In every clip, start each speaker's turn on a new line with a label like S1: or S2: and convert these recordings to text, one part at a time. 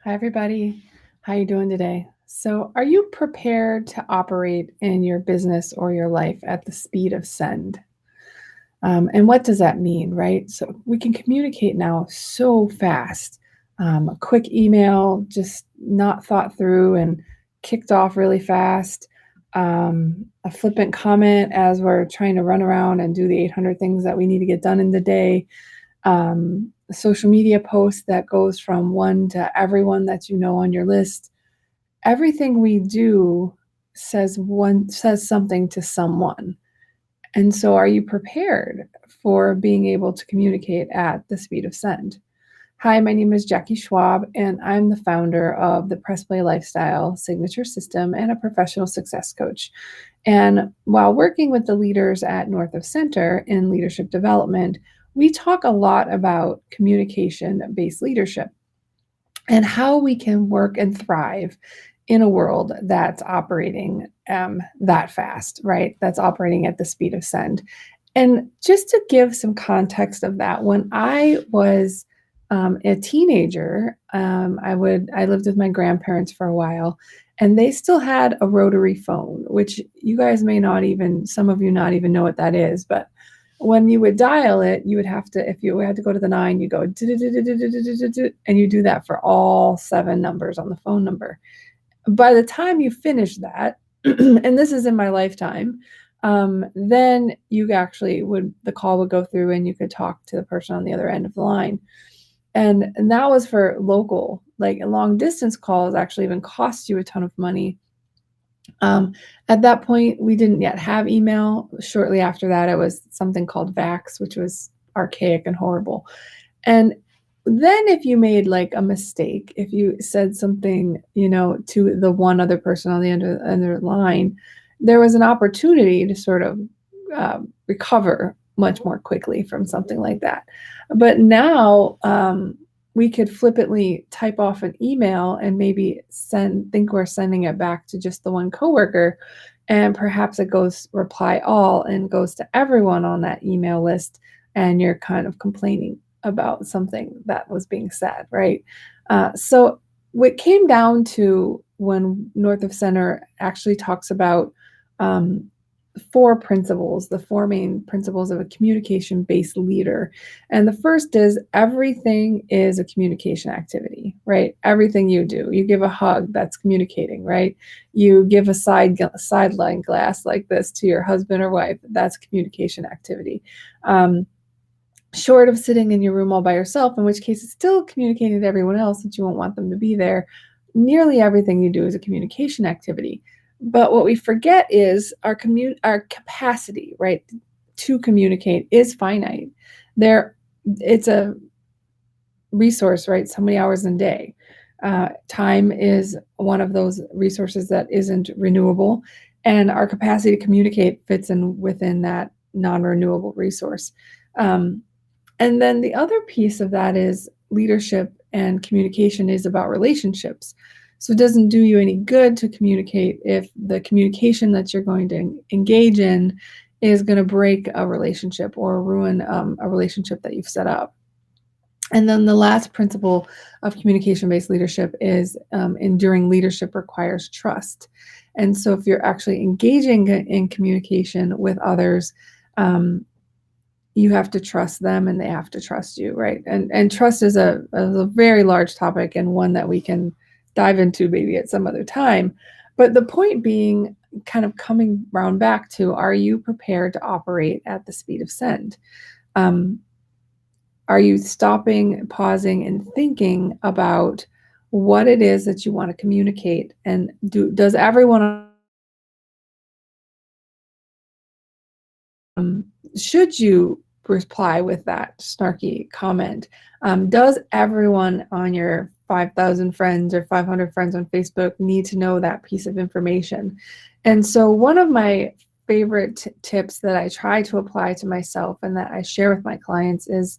S1: Hi, everybody. How you doing today? So, are you prepared to operate in your business or your life at the speed of send? And what does that mean, right? So, we can communicate now so fast. A quick email, just not thought through and kicked off really fast. A flippant comment as we're trying to run around and do the 800 things that we need to get done in the day. A social media post that goes from one to everyone that you know on your list. Everything we do says something to someone. And so are you prepared for being able to communicate at the speed of send? Hi, my name is Jackie Schwab, and I'm the founder of the Press Play Lifestyle Signature System and a professional success coach. And while working with the leaders at North of Center in leadership development, we talk a lot about communication based leadership and how we can work and thrive in a world that's operating that fast, right? That's operating at the speed of send. And just to give some context of that, when I was a teenager, I lived with my grandparents for a while, and they still had a rotary phone, which you guys may not even, some of you not even know what that is, but when you would dial it, you would have to, if you had to go to the 9, you go, and you do that for all 7 numbers on the phone number. By the time you finish that, and this is in my lifetime, then you actually the call would go through and you could talk to the person on the other end of the line. And that was for local, like long distance calls actually even cost you a ton of money. At that point, we didn't yet have email. Shortly after that, it was something called Vax, which was archaic and horrible. And then if you made like a mistake, if you said something, to the one other person on the end of the line, there was an opportunity to sort of recover much more quickly from something like that. But now we could flippantly type off an email and maybe think we're sending it back to just the one coworker, and perhaps it goes reply all and goes to everyone on that email list, and you're kind of complaining about something that was being said, right? So what came down to when North of Center actually talks about 4 main principles of a communication-based leader. And the first is everything is a communication activity, right? Everything you do. You give a hug, that's communicating, right? You give a sideline glass like this to your husband or wife, that's communication activity. Short of sitting in your room all by yourself, in which case it's still communicating to everyone else that you won't want them to be there. Nearly everything you do is a communication activity. But what we forget is our capacity, right, to communicate is finite. It's a resource, right? So many hours in a day. Time is one of those resources that isn't renewable, and our capacity to communicate fits in within that non-renewable resource. And then the other piece of that is leadership and communication is about relationships. So it doesn't do you any good to communicate if the communication that you're going to engage in is going to break a relationship or ruin a relationship that you've set up. And then the last principle of communication-based leadership is enduring leadership requires trust. And so if you're actually engaging in communication with others, you have to trust them and they have to trust you, right? And trust is a very large topic and one that we can dive into maybe at some other time. But the point being, kind of coming round back to, are you prepared to operate at the speed of send? Are you stopping, pausing, and thinking about what it is that you want to communicate? And does everyone, should you reply with that snarky comment? Does everyone on your 5,000 friends or 500 friends on Facebook need to know that piece of information? And so one of my favorite tips that I try to apply to myself and that I share with my clients is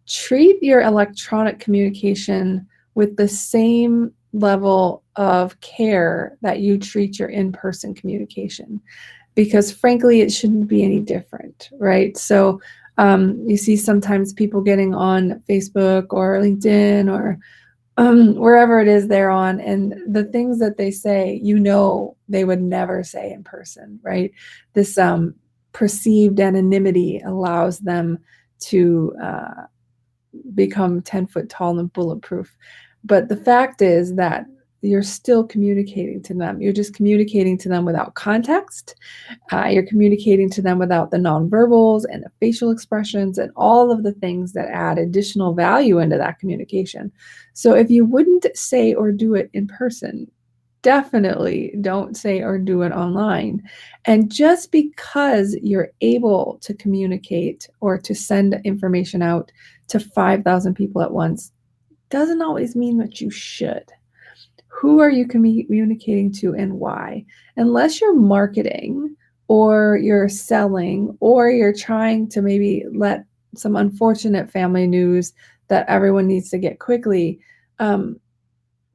S1: treat your electronic communication with the same level of care that you treat your in-person communication, because frankly, it shouldn't be any different, right? So you see sometimes people getting on Facebook or LinkedIn or wherever it is they're on, and the things that they say, they would never say in person, right? This perceived anonymity allows them to become 10 foot tall and bulletproof. But the fact is that you're still communicating to them. You're just communicating to them without context. You're communicating to them without the nonverbals and the facial expressions and all of the things that add additional value into that communication. So if you wouldn't say or do it in person, definitely don't say or do it online. And just because you're able to communicate or to send information out to 5,000 people at once doesn't always mean that you should. Who are you communicating to and why? Unless you're marketing or you're selling or you're trying to maybe let some unfortunate family news that everyone needs to get quickly,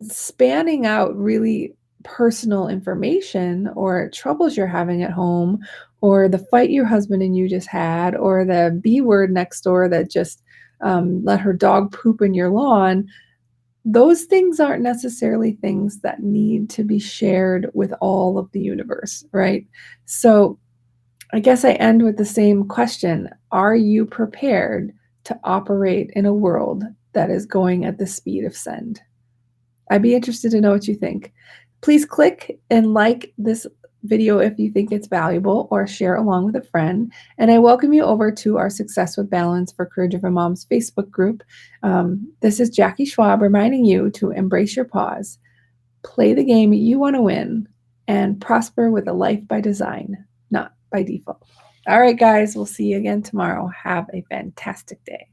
S1: spanning out really personal information or troubles you're having at home or the fight your husband and you just had or the B word next door that just let her dog poop in your lawn, those things aren't necessarily things that need to be shared with all of the universe, right? So I guess I end with the same question. Are you prepared to operate in a world that is going at the speed of send? I'd be interested to know what you think. Please click and like this video if you think it's valuable or share along with a friend. And I welcome you over to our Success with Balance for Career-Driven Moms Facebook group. This is Jackie Schwab reminding you to embrace your pause, play the game you want to win, and prosper with a life by design, not by default. All right, guys, we'll see you again tomorrow. Have a fantastic day.